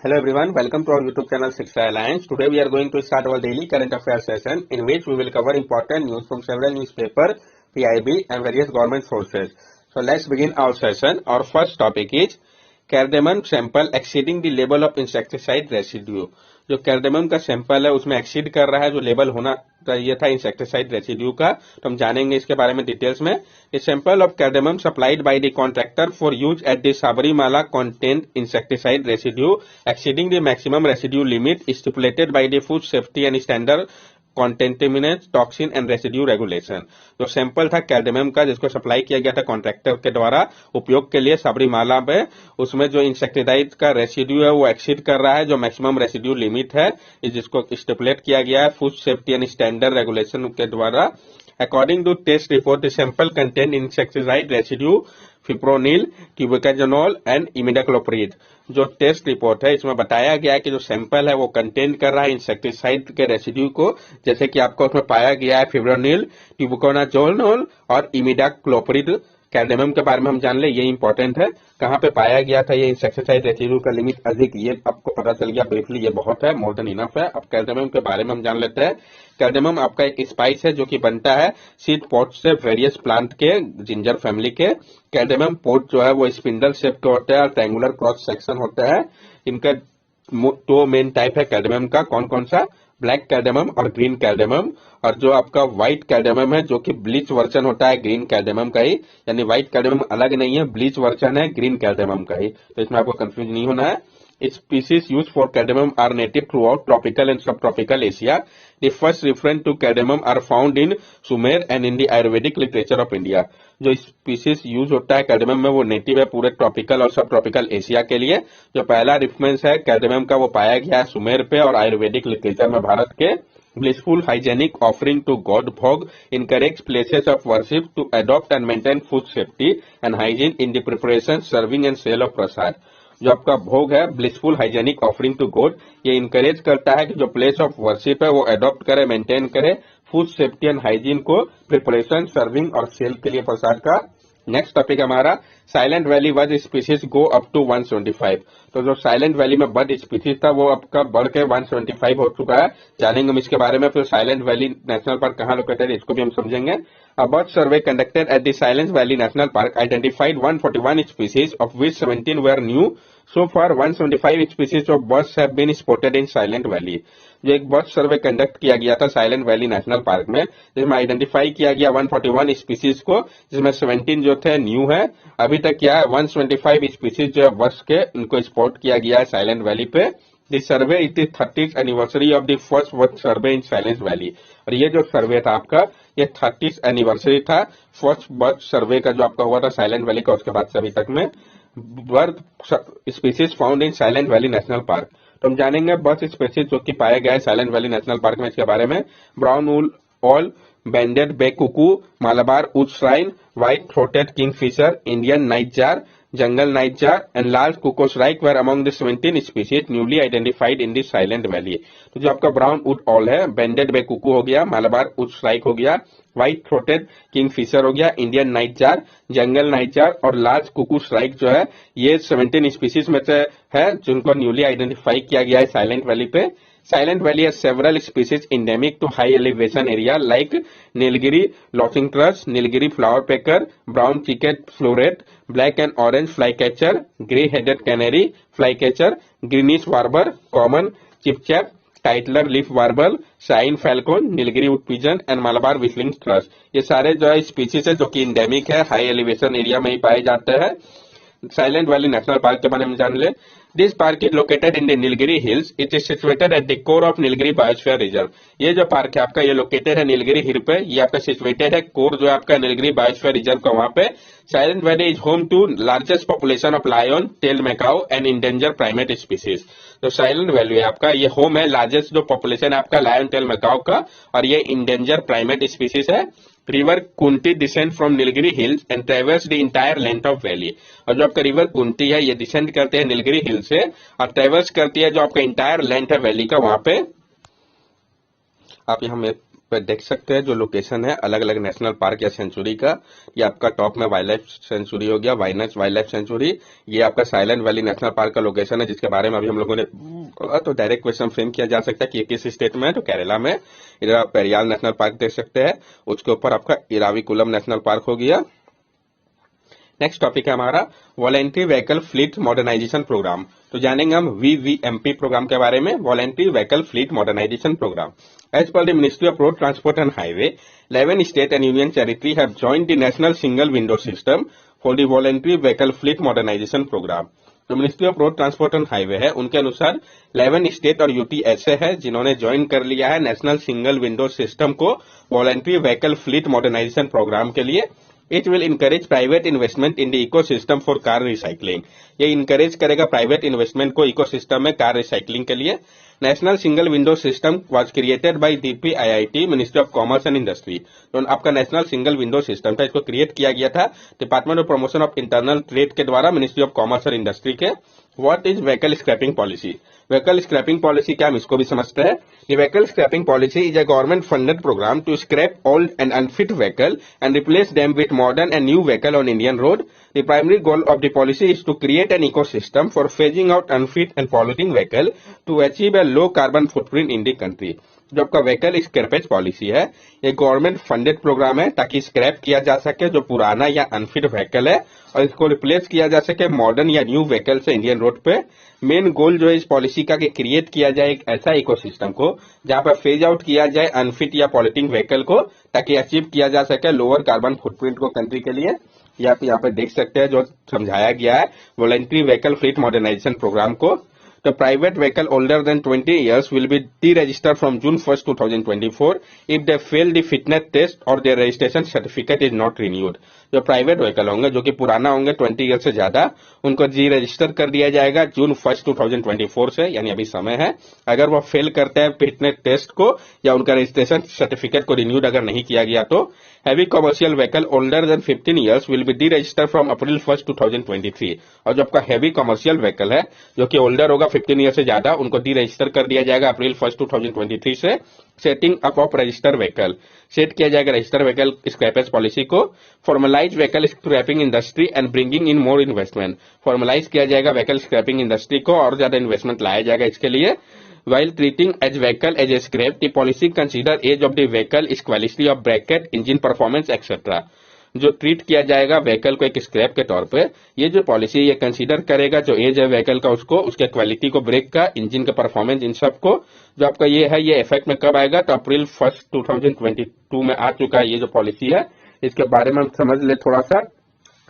Hello everyone, welcome to our YouTube channel Shiksha Alliance. Today we are going to start our daily current affairs session in which we will cover important news from several newspapers, PIB and various government sources. So let's begin our session. Our first topic is cardamom sample exceeding the level of insecticide residue. जो cardamom का sample है उसमें exceed कर रहा है जो level होना चाहिए था इंसेक्टिसाइड रेसिड्यू का, तो हम जानेंगे इसके बारे में डिटेल्स में. A sample of cardamom supplied by the contractor for use at the Sabarimala content insecticide residue exceeding the maximum residue limit stipulated by the food safety and standard contaminant toxin and residue regulation. जो sample था cardamom का जिसको supply किया गया था contractor के द्वारा उपयोग के लिए सबरीमाला में, उसमें जो इंसेक्टिसाइड का रेसिड्यू है वो एक्सीड कर रहा है जो मैक्सिमम रेसिड्यू लिमिट है जिसको स्टिपुलेट किया गया है food safety and standard regulation के द्वारा. According to test report, the sample contained insecticide residue, fipronil, tibuconazole and imidacloprid. जो टेस्ट रिपोर्ट है इसमें बताया गया है कि जो सैंपल है वो कंटेन कर रहा है इंसेक्टिसाइड के रेसिड्यू को, जैसे कि आपको उसमें पाया गया है फिब्रोनिल, टिबुकोनाजोल और इमिडाक्लोप्रिड. कैल्डेमम के बारे में हम जान ले, ये इंपॉर्टेंट है. कहाँ पे पाया गया था ये इंसेक्टिसाइड रेसिड्यू का लिमिट अधिक, ये आपको पता चल गया ब्रीफली, ये बहुत है, मोर देन इनफ है. अब कैल्डेमम के बारे में हम जान लेते हैं. कैल्डेमम आपका एक स्पाइस है जो कि बनता है सीड पोट से वेरियस प्लांट के जिंजर फैमिली के. कैल्डेमम पोट जो है वो स्पिंडल शेप के होते हैं और ट्रायंगुलर क्रॉस सेक्शन होता है. इनका दो मेन टाइप है कैल्डेमम का. कौन कौन सा? ब्लैक कैल्डेमम और ग्रीन कैल्डेमम. और जो आपका व्हाइट कैल्डेमम है जो कि ब्लीच वर्जन होता है ग्रीन कैल्डेमम का ही, यानी व्हाइट कैल्डेमम अलग नहीं है, ब्लीच वर्जन है ग्रीन कैल्डेमम का ही, तो इसमें आपको कंफ्यूज नहीं होना है. Species used for cardamom are native throughout tropical and subtropical Asia. The first reference to cardamom are found in Sumer and in the Ayurvedic literature of India. जो species use होता है कैल्डेमम में वो नेटिव है पूरे ट्रॉपिकल और सब tropical Asia के लिए. जो पहला रेफरेंस है कैल्डेमम का वो पाया गया है सुमेर पे और आयुर्वेदिक लिटरेचर में भारत के. Blissful hygienic offering to God Bhog encourage places of worship to adopt and maintain food safety and hygiene in the preparation, serving and sale of prasad. जो आपका भोग है blissful hygienic offering to God, ये encourage करता है कि जो place of worship है वो अडॉप्ट करे, मेंटेन करे फूड सेफ्टी एंड हाइजीन को, प्रिपरेशन, सर्विंग और सेल के लिए प्रसाद का. नेक्स्ट टॉपिक हमारा Silent Valley bird species go up to 175. तो जो साइलेंट वैली में बर्ड स्पीसीज था वो आपका बढ़ के 175 हो चुका है. जानेंगे हम इसके बारे में. फिर साइलेंट वैली नेशनल पार्क कहाँ लोकेटेड है इसको भी हम समझेंगे. A bird survey conducted at the Silent Valley National Park identified 141 species, of which 17 were new. So far, 175 species of birds have been spotted in Silent Valley. जो एक bird survey conduct किया गया था साइलेंट वैली नेशनल पार्क में, जिसमें identify किया गया 141 species को, जिसमें 17 जो थे न्यू है. अभी तक क्या है 125 स्पीसीज जो बर्ड्स के उनको स्पॉट किया गया है साइलेंट वैली पे. This survey it is 30th anniversary of the first bird survey in silent valley. और ये जो सर्वे था आपका ये 30th एनिवर्सरी था फर्स्ट बर्ड सर्वे का जो आपका हुआ था साइलेंट वैली का. उसके बाद से अभी तक में bird species found in silent valley national park. तो हम जानेंगे बर्ड स्पीसीज जो कि पाया गया है साइलेंट वैली नेशनल पार्क में, इसके बारे में. Brown wood owl, banded bay cuckoo, Malabar wood shrike, white throated kingfisher, Indian nightjar, jungle nightjar and large cuckooshrike were among the 17 species newly identified in the Silent Valley. तो जो आपका brown would all है, बैंडेड bay Kuku हो गया, Malabar would shrike हो गया, white throated Kingfisher हो गया, इंडियन नाइटजार, जंगल नाइटजार और लार्ज कुकू श्राइक जो है ये 17 स्पीसीज में से है जिनको न्यूली आइडेंटिफाई किया गया है साइलेंट वैली पे. Silent Valley has several species endemic to high elevation area like Nilgiri loxingtrus, Nilgiri flowerpecker, brown chicked floret, black and orange flycatcher, grey-headed canary flycatcher, greenish warbler, common chipchap, Tytler leaf verbal, shine Falcon, Nilgiri would pigeon and Malabar whistling thrust. ये सारे जो है species है जो कि endemic है, high elevation area में ही पाए जाते हैं. साइलेंट वैली नेशनल पार्क के बारे में जान ले. This park is located in the Nilgiri Hills. It is situated at the core of Nilgiri Biosphere Reserve. ये जो पार्क है आपका ये लोकेटेड है नीलगिरी हिल पे, ये आपका सिचुएटेड है कोर जो है आपका नीलगिरी बायोस्फीयर रिजर्व का वहां पे. Silent Valley is home to largest population of lion, tailed macaque and endangered primate species. तो साइलेंट वैली है आपका ये होम है लार्जेस्ट जो पॉपुलेशन है आपका लायन, टेल मैकाउ का, और ये इंडेंजर प्राइमेट स्पीसीज है. River Kunti descend from Nilgiri hills and ट्रेवर्स the entire length of valley. और जो आपका रिवर कुंती है ये डिसेंड करते हैं नीलगिरी हिल से और ट्रेवर्स करती है जो आपका इंटायर लेंथ है वैली का. वहां पे आप यहाँ पे देख सकते हैं जो लोकेशन है अलग अलग नेशनल पार्क या सेंचुरी का। ये आपका टॉप में वाइल्ड लाइफ सेंचुरी हो गया, वाइनस वाइल्ड लाइफ सेंचुरी। ये आपका साइलेंट वैली नेशनल पार्क का लोकेशन है, जिसके बारे में अभी हम लोगों ने तो डायरेक्ट क्वेश्चन फ्रेम किया जा सकता है कि ये किस स्टेट में है, तो केरला में। इधर आप पेरियाल नेशनल पार्क देख सकते हैं, उसके ऊपर आपका इराविकुलम नेशनल पार्क हो गया। नेक्स्ट टॉपिक है हमारा voluntary vehicle fleet modernisation programme. तो जानेंगे हम VVMP प्रोग्राम के बारे में, voluntary vehicle fleet modernisation programme. As per the ministry of road transport and highway, 11 state and union territory have joined the national single window system for the voluntary vehicle fleet modernisation programme. जो ministry of road transport and highway है, उनके अनुसार 11 state और UT ऐसे है जिन्होंने join कर लिया है नेशनल सिंगल विंडो सिस्टम को voluntary vehicle fleet modernisation programme के लिए। It will encourage private investment in the ecosystem for car recycling. ये encourage करेगा प्राइवेट इन्वेस्टमेंट को इकोसिस्टम में कार रिसाइकलिंग के लिए। National single window system was created by DPIIT, ministry of commerce and industry. तो आपका नेशनल सिंगल विंडो सिस्टम था, इसको क्रिएट किया गया था department of promotion of internal trade के द्वारा, मिनिस्ट्री ऑफ कॉमर्स और इंडस्ट्री के। What is vehicle scrapping policy? Vehicle scrapping policy क्या, हम इसको भी समझते हैं। The vehicle scrapping policy is a government funded program to scrap old and unfit vehicle and replace them with modern and new vehicle on Indian road. The primary goal of the policy is to create an ecosystem for phasing out unfit and polluting vehicle to achieve a low carbon footprint in the country. जो आपका vehicle scrappage policy है, ये government funded programme है ताकि scrap किया जा सके जो पुराना या अनफिट व्हीकल है और इसको रिप्लेस किया जा सके मॉडर्न या न्यू व्हीकल से इंडियन रोड पे। मेन गोल जो है इस पॉलिसी का कि क्रिएट किया जाए एक ऐसा इकोसिस्टम को जहां पर फेज आउट किया जाए अनफिट या पॉल्यूटिंग व्हीकल को, ताकि अचीव किया जा सके लोअर कार्बन फुटप्रिंट को कंट्री के लिए। ये आप यहाँ पे देख सकते हैं जो समझाया गया है voluntary vehicle fleet modernisation programme को। The private vehicle older than 20 years will be deregistered from June 1st, 2024 if they fail the fitness test or their registration certificate is not renewed. जो प्राइवेट व्हीकल होंगे जो कि पुराना होंगे 20 year से ज्यादा, उनको जी रजिस्टर कर दिया जाएगा जून 1st, 2024 से, यानी अभी समय है। अगर वो फेल करते हैं फिटनेस टेस्ट को या उनका रजिस्ट्रेशन सर्टिफिकेट को रिन्यूड अगर नहीं किया गया तो heavy commercial vehicle older than 15 years will be D register from April 1st, 2023। और जो आपका हैवी कमर्शियल व्हीकल है जो कि ओल्डर होगा 15 ईयर से ज्यादा, उनको डी रजिस्टर कर दिया जाएगा अप्रैल 1st, 2023 से। Setting up of register vehicle, set किया जाएगा रजिस्टर व्हीकल स्क्रैपेज पॉलिसी को। Formalise vehicle scrapping industry and bringing in more investment, formalise किया जाएगा व्हीकल स्क्रैपिंग इंडस्ट्री को और ज्यादा इन्वेस्टमेंट लाया जाएगा इसके लिए। While treating as vehicle as a scrap, the policy consider age of the vehicle, its quality of bracket, engine performance, etc. जो ट्रीट किया जाएगा व्हीकल को एक स्क्रैप के तौर पे, ये जो पॉलिसी ये कंसीडर करेगा जो एज है व्हीकल का उसको, उसके क्वालिटी को, ब्रेक का, इंजन का परफॉर्मेंस, इन सब को। जो आपका ये है ये इफेक्ट में कब आएगा, तो अप्रैल 1st, 2022 में आ चुका है ये जो पॉलिसी है। इसके बारे में हम समझ ले थोड़ा सा।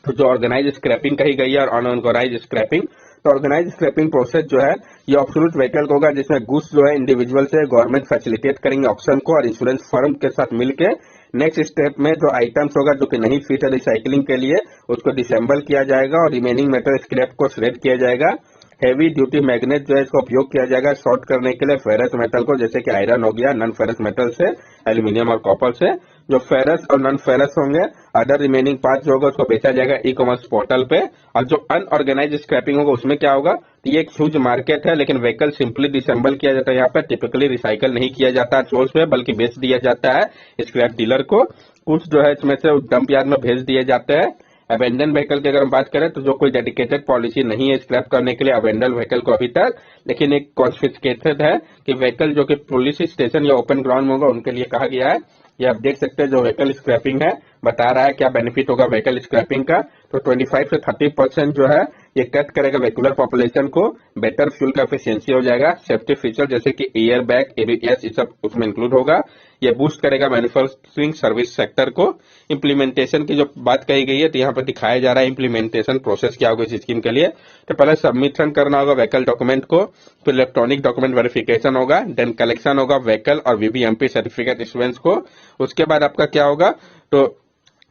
तो जो ऑर्गेनाइज स्क्रैपिंग कही गई है और अनऑर्गेनाइज स्क्रैपिंग, तो ऑर्गेनाइज स्क्रैपिंग प्रोसेस जो है ये ऑब्सोल्यूट व्हीकल होगा जिसमें गुड्स जो है इंडिविजुअल से गवर्नमेंट फैसिलिटेट करेंगे ऑक्शन को और इंश्योरेंस फर्म के साथ मिलके। नेक्स्ट स्टेप में जो आइटम्स होगा जो कि नहीं फिट है रिसाइकलिंग के लिए, उसको डिसेंबल किया जाएगा और रिमेनिंग मेटल स्क्रैप को श्रेड किया जाएगा। हेवी ड्यूटी मैग्नेट जो है इसका उपयोग किया जाएगा शॉर्ट करने के लिए फेरस मेटल को, जैसे कि आयरन हो गया, नॉन फेरस मेटल से, एल्यूमिनियम और कॉपर से। जो फेरस और नॉन फेरस होंगे, अदर रिमेनिंग पार्ट जो होगा उसको बेचा जाएगा ई कॉमर्स पोर्टल पे। और जो अनऑर्गेनाइज स्क्रैपिंग होगा उसमें क्या होगा, ये एक ह्यूज मार्केट है, लेकिन व्हीकल सिंपली डिसेंबल किया जाता है। यहाँ पे टिपिकली रिसाइकल नहीं किया जाता है सोर्स पे, बल्कि बेच दिया जाता है स्क्रैप डीलर को। कुछ जो है इसमें से डंप यार्ड में भेज दिए जाते हैं। अबेंडन व्हीकल की अगर हम बात करें तो जो कोई डेडिकेटेड पॉलिसी नहीं है स्क्रैप करने के लिए अबेंडन व्हीकल को अभी तक, लेकिन एक कॉन्फिस्केटेड है कि व्हीकल जो कि पुलिस स्टेशन या ओपन ग्राउंड में होगा उनके लिए कहा गया है। ये आप देख सकते हैं जो व्हीकल स्क्रैपिंग है बता रहा है क्या बेनिफिट होगा व्हीकल स्क्रैपिंग का। तो 25 से 30% जो है ये कट करेगा व्हीकुलर पॉपुलेशन को, बेटर फ्यूल का एफिशिएंसी हो जाएगा, सेफ्टी फीचर जैसे कि एयर बैग, एबीएस, ये सब उसमें इंक्लूड होगा। ये बूस्ट करेगा मैन्युफैक्चरिंग सर्विस सेक्टर को। इम्प्लीमेंटेशन की जो बात कही गई है तो यहाँ पर दिखाया जा रहा है इम्प्लीमेंटेशन प्रोसेस क्या होगा इस स्कीम के लिए। तो पहले सबमिशन करना होगा व्हीकल डॉक्यूमेंट को, फिर इलेक्ट्रॉनिक डॉक्यूमेंट वेरिफिकेशन होगा, देन कलेक्शन होगा व्हीकल और वीवीएमपी सर्टिफिकेट इशुएंस को। उसके बाद आपका क्या होगा, तो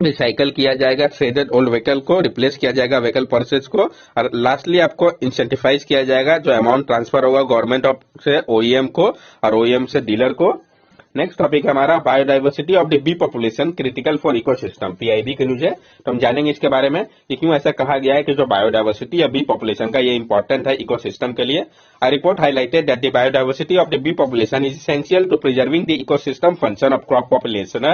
रिसाइकल किया जाएगा श्रेडेड ओल्ड व्हीकल को, रिप्लेस किया जाएगा व्हीकल परचेज को, और लास्टली आपको इंसेंटिफाइज किया जाएगा जो अमाउंट ट्रांसफर होगा गवर्नमेंट ऑफ से ओईएम को और ओईएम से डीलर को। नेक्स्ट टॉपिक है हमारा biodiversity of the bee population critical for ecosystem, PIB की न्यूज है। तो हम जानेंगे इसके बारे में कि क्यों ऐसा कहा गया है कि जो बायोडाइवर्सिटी या बी पॉपुलेशन का ये इंपॉर्टेंट है इकोसिस्टम के लिए। A report highlighted that the biodiversity of the bee population is essential to preserving the ecosystem function of crop population,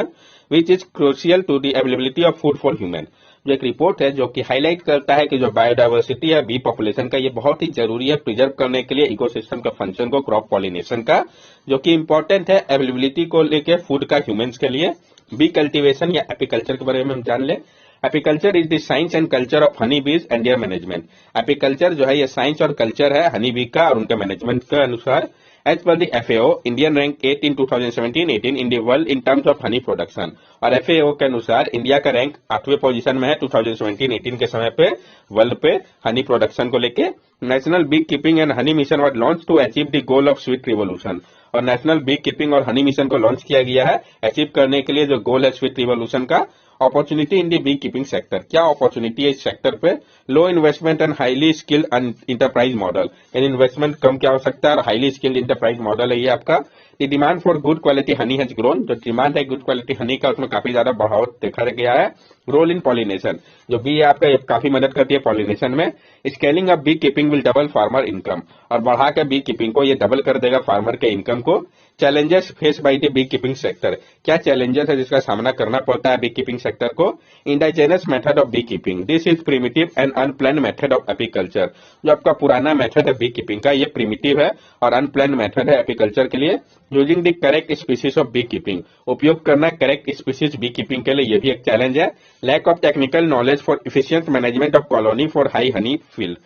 which is crucial to the availability of food for human। जो एक report है जो कि highlight करता है कि जो biodiversity है बी पॉपुलेशन का ये बहुत ही जरूरी है प्रिजर्व करने के लिए इकोसिस्टम का फंक्शन को, क्रॉप पॉलिनेशन का, जो कि इंपॉर्टेंट है अवेलेबिलिटी को लेके फूड का ह्यूमंस के लिए। बी कल्टीवेशन या एपीकल्चर के बारे में हम जान ले। Apiculture is the science and culture of honey बीज एंड देयर मैनेजमेंट। एपीकल्चर जो है ये साइंस और कल्चर है हनी बी का और उनके मैनेजमेंट के अनुसार। As per the FAO, Indian ranked 8 in 2017-18 in the world in terms of honey production। और FAO के अनुसार इंडिया का रैंक 8वें पोजीशन में है 2017-18 के समय पे वर्ल्ड पे हनी प्रोडक्शन को लेके। National beekeeping and honey mission was launch to achieve the goal of sweet revolution. और नेशनल बी कीपिंग और हनी मिशन को लॉन्च किया गया है अचीव करने के लिए जो गोल है स्वीट रिवोल्यूशन का। Opportunity in the beekeeping sector, क्या अपॉर्चुनिटी है इस सेक्टर पे? Low investment and highly skilled enterprise model, यानी इन्वेस्टमेंट कम क्या हो सकता है और हाईली स्किल्ड इंटरप्राइज मॉडल है ये आपका। The demand for good quality honey has grown, जो डिमांड है गुड क्वालिटी हनी का उसमें काफी ज्यादा बढ़ाव देखा गया है। रोल इन पॉलिनेशन, जो बी है आपका काफी मदद करती है पॉलिनेशन में। Scaling of beekeeping will double farmer income, और बढ़ा के बी कीपिंग को ये डबल कर देगा फार्मर के इनकम को। Challenges face by the beekeeping sector, क्या चैलेंजेस है जिसका सामना करना पड़ता है बी कीपिंग सेक्टर को? Indigenous method of beekeeping, this is primitive and unplanned method of apiculture. जो आपका पुराना मेथड है बी कीपिंग का ये प्रिमिटिव है और अनप्लान मेथड है एपीकल्चर के लिए। Using the correct species of beekeeping, उपयोग करना करेक्ट स्पीसीज बी कीपिंग के लिए ये भी एक चैलेंज है। Lack of technical knowledge for efficient management of colony for high honey field,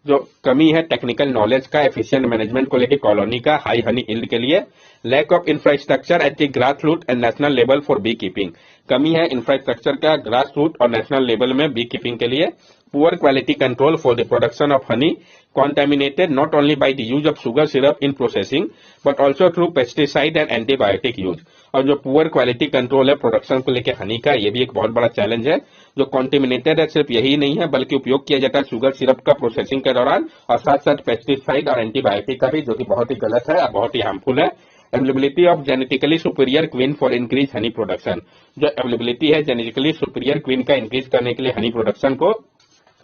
जो कमी है टेक्निकल नॉलेज का एफिशिएंट मैनेजमेंट को लेकर कॉलोनी का हाई हनी यील्ड के लिए। Lack of infrastructure at the grass root and national level for beekeeping, कमी है इंफ्रास्ट्रक्चर का ग्रास रूट और नेशनल लेवल में बी कीपिंग के लिए। Poor quality control for the production of honey, contaminated not only by the use of sugar syrup in processing but also through pesticide and antibiotic use। और जो poor quality control है production को लेकर हनी का ये भी एक बहुत बड़ा चैलेंज है। जो कॉन्टेमिनेटेड है सिर्फ यही नहीं है बल्कि उपयोग किया जाता है शुगर सिरप का प्रोसेसिंग के दौरान और साथ साथ पेस्टिसाइड और एंटीबायोटिक का भी, जो कि बहुत ही गलत है और बहुत ही हार्मफुल है। Availability of genetically superior queen for increase honey production, जो अवेलेबिलिटी है जेनेटिकली सुपीरियर क्वीन का इंक्रीज करने के लिए हनी प्रोडक्शन को।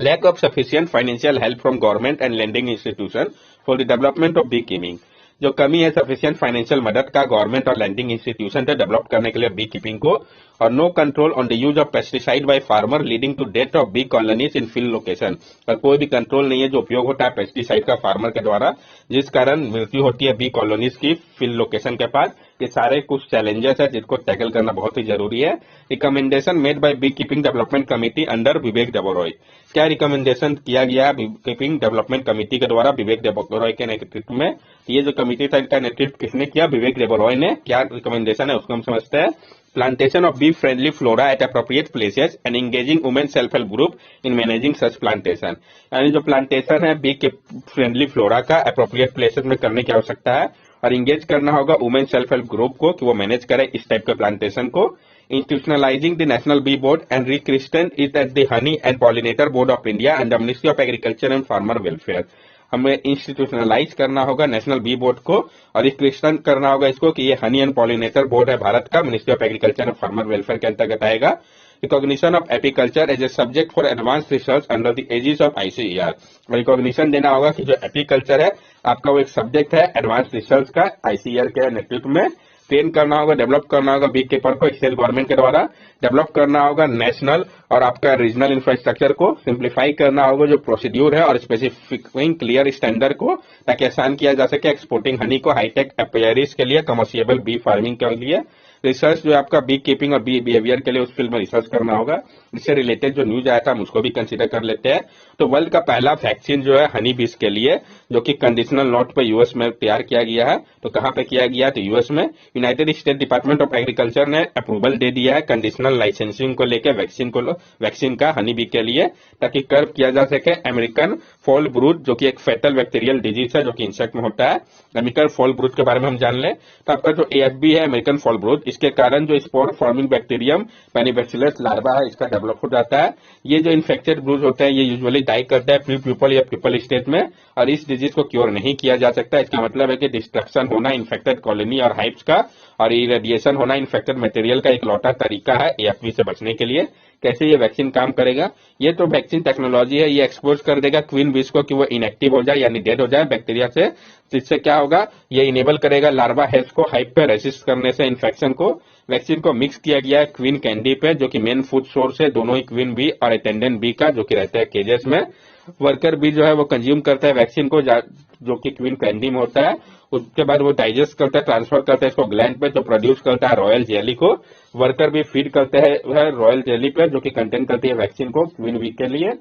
Lack of sufficient financial help from government and lending institution for the development of beekeeping, जो कमी है सफिशिएंट फाइनेंशियल मदद का गवर्नमेंट और लैंडिंग इंस्टीट्यूशन से डेवलप करने के लिए बी कीपिंग को। और no control on the use of pesticide by farmer leading to death of bee colonies in field location, और कोई भी कंट्रोल नहीं है जो उपयोग होता है पेस्टिसाइड का फार्मर के द्वारा जिस कारण मृत्यु होती है बी कॉलोनीज की फील्ड लोकेशन के पास। ये सारे कुछ चैलेंजेस है जिसको टैकल करना बहुत ही जरूरी है। Recommendation made by beekeeping development committee under Vivek Debroy, क्या रिकमेंडेशन किया गया बी कीपिंग डेवलपमेंट कमेटी के द्वारा विवेक डेबोरॉय के नेतृत्व में? ये जो कमेटी था इनका नेतृत्व किसने किया? विवेक डेबोरॉय ने। क्या रिकमेंडेशन है उसको हम समझते हैं। Plantation of be friendly flora eight appropriate places and engaging women self help group in managing such plantation, यानी जो प्लांटेशन है बी के फ्रेंडली फ्लोरा का अप्रोप्रिएट प्लेसेस में करने की आवश्यकता है और इंगेज करना होगा वुमेन सेल्फ हेल्प ग्रुप को कि वो मैनेज करे इस टाइप के प्लांटेशन को। Institutionalising the national bee board and rechristening it at the honey and pollinator board of India and the ministry of agriculture and farmer welfare, हमें institutionalise करना होगा नेशनल बी बोर्ड को और रिक्रिस्टेंट करना होगा इसको कि ये हनी एंड पॉलिनेटर बोर्ड है भारत का, ministry of agriculture and farmer welfare के अंतर्गत आएगा। Recognition of apiculture as a subject for advanced research under the aegis of ICAR, recognition देना होगा कि जो एपीकल्चर है आपका वो एक सब्जेक्ट है एडवांस रिसर्च का आईसीईआर के नेतृत्व में। ट्रेन करना होगा, डेवलप करना होगा बी कीपर को स्टेट गवर्नमेंट के द्वारा, डेवलप करना होगा नेशनल और आपका रीजनल इंफ्रास्ट्रक्चर को, सिंप्लीफाई करना होगा जो प्रोसीड्यूर है और स्पेसिफिकिंग क्लियर स्टैंडर्ड को ताकि आसान किया जा सके एक्सपोर्टिंग हनी को हाईटेक एपियरीज के लिए, कमर्शियबल बी फार्मिंग के लिए। रिसर्च जो है आपका बी कीपिंग और बी बिहेवियर के लिए उस फील्ड में रिसर्च करना होगा। इससे रिलेटेड जो न्यूज आया था हम उसको भी कंसीडर कर लेते हैं। तो वर्ल्ड का पहला वैक्सीन जो है हनी बीज के लिए जो कि कंडीशनल नोट पे यूएस में तैयार किया गया है, तो कहां पे किया गया? तो यूएस में। United state department of agriculture ने अप्रूवल दे दिया है कंडीशनल लाइसेंसिंग को लेकर वैक्सीन का हनी बी के लिए ताकि कर्व किया जा सके अमेरिकन फॉल ब्रूड जो कि एक फेटल बैक्टीरियल डिजीज है जो कि इंसेक्ट में होता है। अमेरिकन फॉल ब्रूड के बारे में हम जान ले तो आपका जो एएफबी है अमेरिकन फॉल ब्रूड, इसके कारण जो स्पोर फॉर्मिंग बैक्टीरियम पेनिबैसिलस लार्वा है इसका डेवलप हो जाता है। ये जो इन्फेक्टेड ब्रूज होते हैं ये यूजुअली डाई करते हैं प्री प्यूपल या प्यूपल स्टेज में, और इस डिजीज को क्योर नहीं किया जा सकता। इसका मतलब है कि डिस्ट्रक्शन होना इन्फेक्टेड कॉलोनी और हाइव्स का और इरेडिएशन होना इन्फेक्टेड मटेरियल का एक लौटा तरीका है एएफवी से बचने के लिए। कैसे ये वैक्सीन काम करेगा? ये तो वैक्सीन टेक्नोलॉजी है, ये एक्सपोज कर देगा क्वीन बीज को कि वो इनएक्टिव हो जाए यानी डेड हो जाए बैक्टीरिया से, जिससे क्या होगा, ये इनेबल करेगा लार्वा हेल्थ को हाइव पे रेसिस्ट करने से इन्फेक्शन को। वैक्सीन को मिक्स किया गया है क्वीन कैंडी पे, जो कि मेन फूड सोर्स है दोनों ही क्वीन बी और अटेंडेंट बी का, जो कि रहते हैं केजेस में। वर्कर बी जो है वो कंज्यूम करता है वैक्सीन को, जो कि क्वीन कैंडी में होता है। उसके बाद वो डाइजेस्ट करता है, ट्रांसफर करता है इसको ग्लैंड पे, जो प्रोड्यूस करता है रॉयल जेली को। वर्कर भी फीड करते हैं रॉयल जेली पे, जो कि कंटेन करती है वैक्सीन को क्वीन बी के लिए।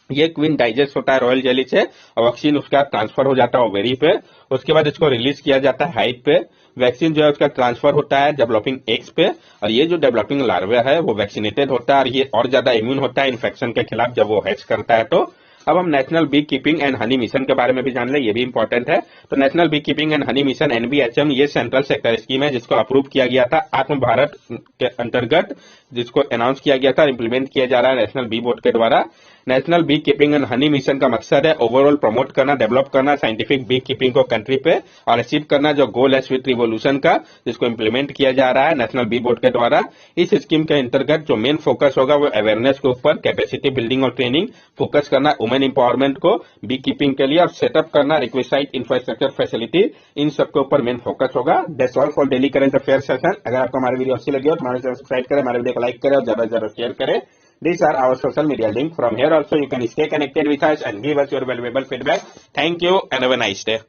ये क्वीन डाइजेस्ट होता है रॉयल जेली से और वैक्सीन उसका ट्रांसफर हो जाता है ओवेरी पे। उसके बाद इसको रिलीज किया जाता है हाइव पे। वैक्सीन जो है उसका ट्रांसफर होता है डेवलपिंग एग्स पे, और ये जो डेवलपिंग लार्वा है वो वैक्सीनेटेड होता है और ये और ज्यादा इम्यून होता है इन्फेक्शन के खिलाफ जब वो हैच करता है। तो अब हम national beekeeping and honey mission के बारे में भी जान लें, ये भी इंपॉर्टेंट है। तो national beekeeping and honey mission NBHM ये सेंट्रल सेक्टर स्कीम है जिसको अप्रूव किया गया था आत्म भारत के अंतर्गत, जिसको अनाउंस किया गया था, इंप्लीमेंट किया जा रहा है नेशनल बी बोर्ड के द्वारा। National beekeeping and honey mission का मकसद है ओवरऑल प्रमोट करना, डेवलप करना साइंटिफिक बी कीपिंग को कंट्री पे और अचीव करना जो गोल है स्वीट रिवोल्यूशन का, जिसको इंप्लीमेंट किया जा रहा है नेशनल बी बोर्ड के द्वारा। इस स्कीम के अंतर्गत जो मेन फोकस होगा वो अवेयरनेस के ऊपर, कैपेसिटी बिल्डिंग और ट्रेनिंग, फोकस करना वुमेन एम्पावरमेंट को बी कीपिंग के लिए और सेटअप करना रिक्विसाइट इंफ्रास्ट्रक्चर फैसिलिटी, इन सबके ऊपर मेन फोकस होगा। That's all for daily current affair session. अगर आपको हमारी वीडियो अच्छी लगी हो तो हमारे चैनल सब्सक्राइब करें, हमारे वीडियो को लाइक करें और ज्यादा से ज्यादा शेयर करें। These are our social media link. From here also you can stay connected with us and give us your valuable feedback. Thank you and have a nice day.